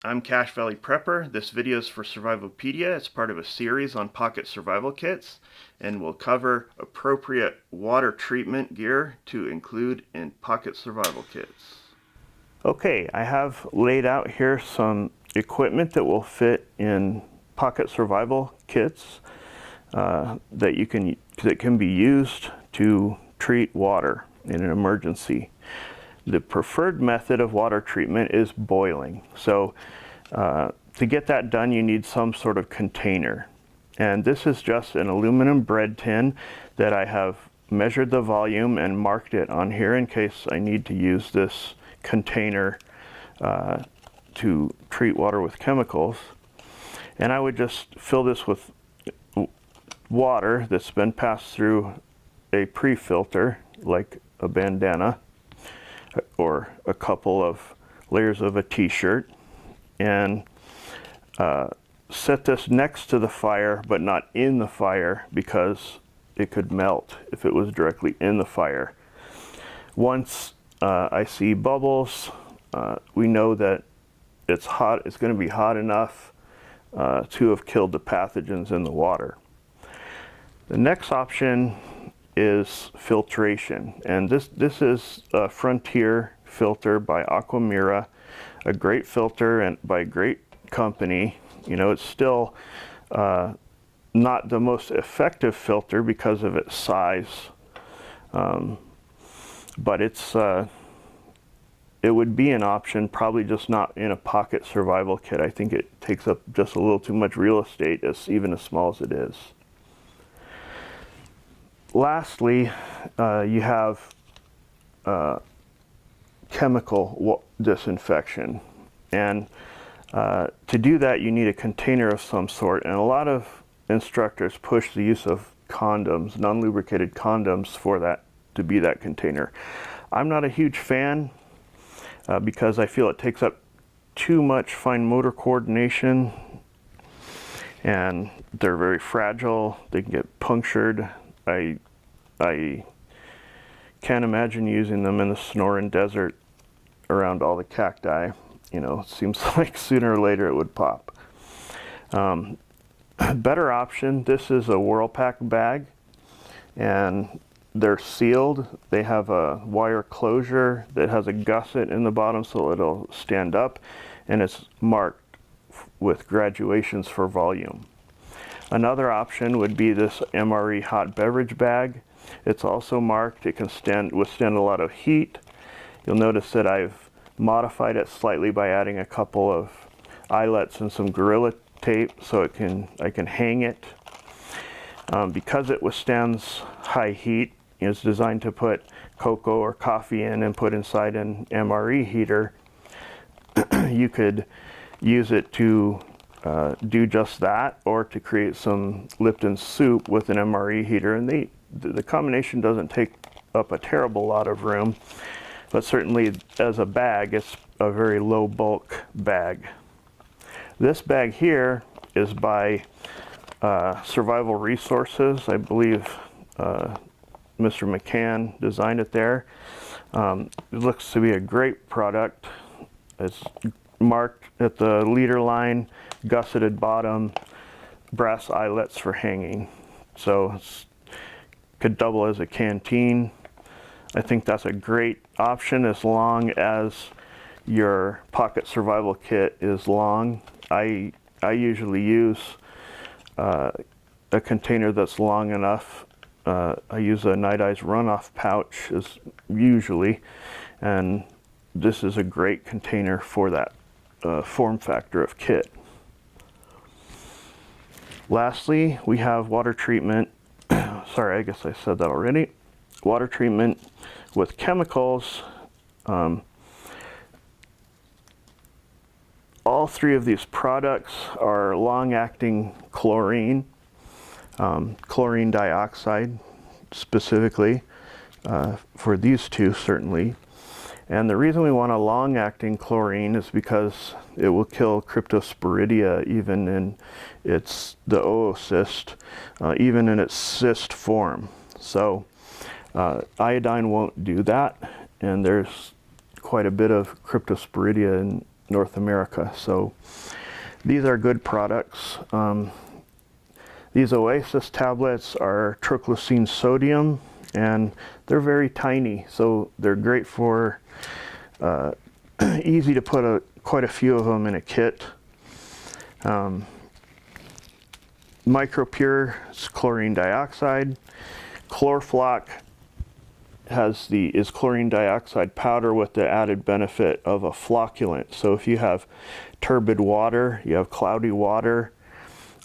I'm Cache Valley Prepper. This video is for Survivalpedia. It's part of a series on pocket survival kits and will cover appropriate water treatment gear to include in pocket survival kits. Okay, I have laid out here some equipment that will fit in pocket survival kits that can be used to treat water in an emergency. The preferred method of water treatment is boiling. So to get that done, you need some sort of container. And this is just an aluminum bread tin that I have measured the volume and marked it on here in case I need to use this container to treat water with chemicals. And I would just fill this with water that's been passed through a pre-filter, like a bandana or a couple of layers of a t-shirt, and set this next to the fire but not in the fire because it could melt if it was directly in the fire. Once I see bubbles, we know that it's hot. It's going to be hot enough to have killed the pathogens in the water. The next option is filtration, and this is a Frontier filter by Aquamira, a great filter and by a great company. You know, it's still not the most effective filter because of its size, but it would be an option, probably just not in a pocket survival kit. I think it takes up just a little too much real estate, even as small as it is. Lastly, you have chemical disinfection, and to do that you need a container of some sort, and a lot of instructors push the use of condoms, non-lubricated condoms, for that to be that container. I'm not a huge fan because I feel it takes up too much fine motor coordination, and they're very fragile. They can get punctured. I can't imagine using them in the Sonoran Desert around all the cacti. You know, it seems like sooner or later it would pop. Better option, this is a Whirlpack bag, and they're sealed. They have a wire closure that has a gusset in the bottom so it'll stand up, and it's marked with graduations for volume. Another option would be this MRE hot beverage bag. It's also marked. It can withstand a lot of heat. You'll notice that I've modified it slightly by adding a couple of eyelets and some Gorilla tape so I can hang it. Because it withstands high heat, it's designed to put cocoa or coffee in and put inside an MRE heater. You could use it to do just that, or to create some Lipton soup with an MRE heater, and the combination doesn't take up a terrible lot of room, but certainly as a bag it's a very low bulk bag. This bag here is by Survival Resources. I believe Mr. McCann designed it there. It looks to be a great product. It's marked at the leader line, gusseted bottom, brass eyelets for hanging. So it could double as a canteen. I think that's a great option as long as your pocket survival kit is long. I usually use a container that's long enough. I use a Night Eyes runoff pouch usually, and this is a great container for that form factor of kit. Lastly, we have water treatment. Sorry, I guess I said that already. Water treatment with chemicals. All three of these products are long-acting chlorine, chlorine dioxide specifically, for these two certainly. And the reason we want a long-acting chlorine is because it will kill Cryptosporidia even in the oocyst, even in its cyst form. So iodine won't do that, and there's quite a bit of Cryptosporidia North America. So these are good products. These Oasis tablets are triclosan sodium, and they're very tiny, so they're great for easy to put quite a few of them in a kit. Micropure is chlorine dioxide. Chlorflock is chlorine dioxide powder with the added benefit of a flocculant. So if you have turbid water, you have cloudy water,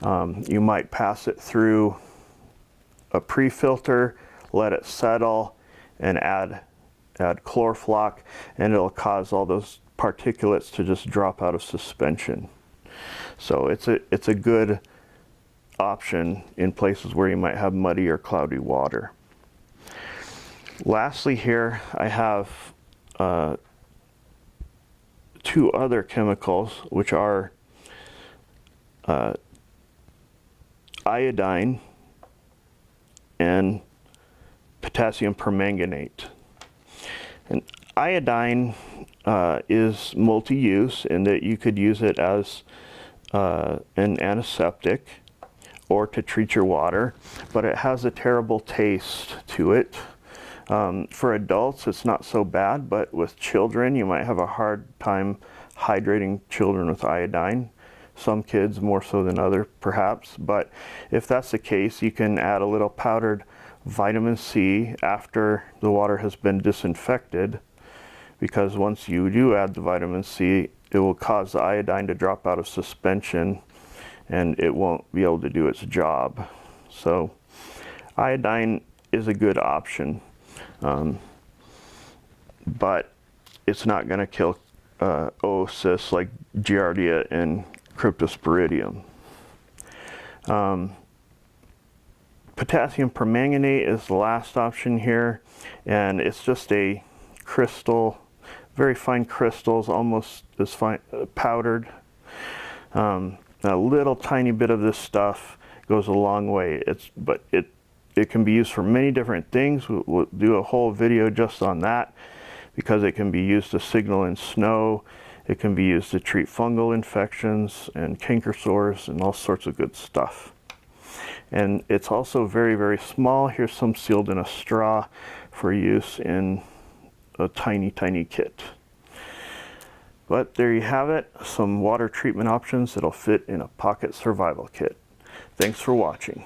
you might pass it through a pre-filter, let it settle, and add chlorflock, and it'll cause all those particulates to just drop out of suspension. So it's a good option in places where you might have muddy or cloudy water. Lastly here, I have two other chemicals, which are iodine and potassium permanganate. And iodine is multi-use in that you could use it as an antiseptic or to treat your water, but it has a terrible taste to it. For adults, it's not so bad, but with children, you might have a hard time hydrating children with iodine. Some kids more so than others, perhaps, but if that's the case, you can add a little powdered vitamin C after the water has been disinfected, because once you do add the vitamin C, it will cause the iodine to drop out of suspension and it won't be able to do its job. So iodine is a good option. But it's not going to kill oocysts like Giardia and Cryptosporidium. Potassium permanganate is the last option here, and it's just a crystal, very fine crystals, almost as fine, powdered. A little tiny bit of this stuff goes a long way. But it can be used for many different things. We'll do a whole video just on that, because it can be used to signal in snow. It can be used to treat fungal infections and canker sores and all sorts of good stuff. And it's also very, very small. Here's some sealed in a straw for use in a tiny, tiny kit. But there you have it, some water treatment options that'll fit in a pocket survival kit. Thanks for watching.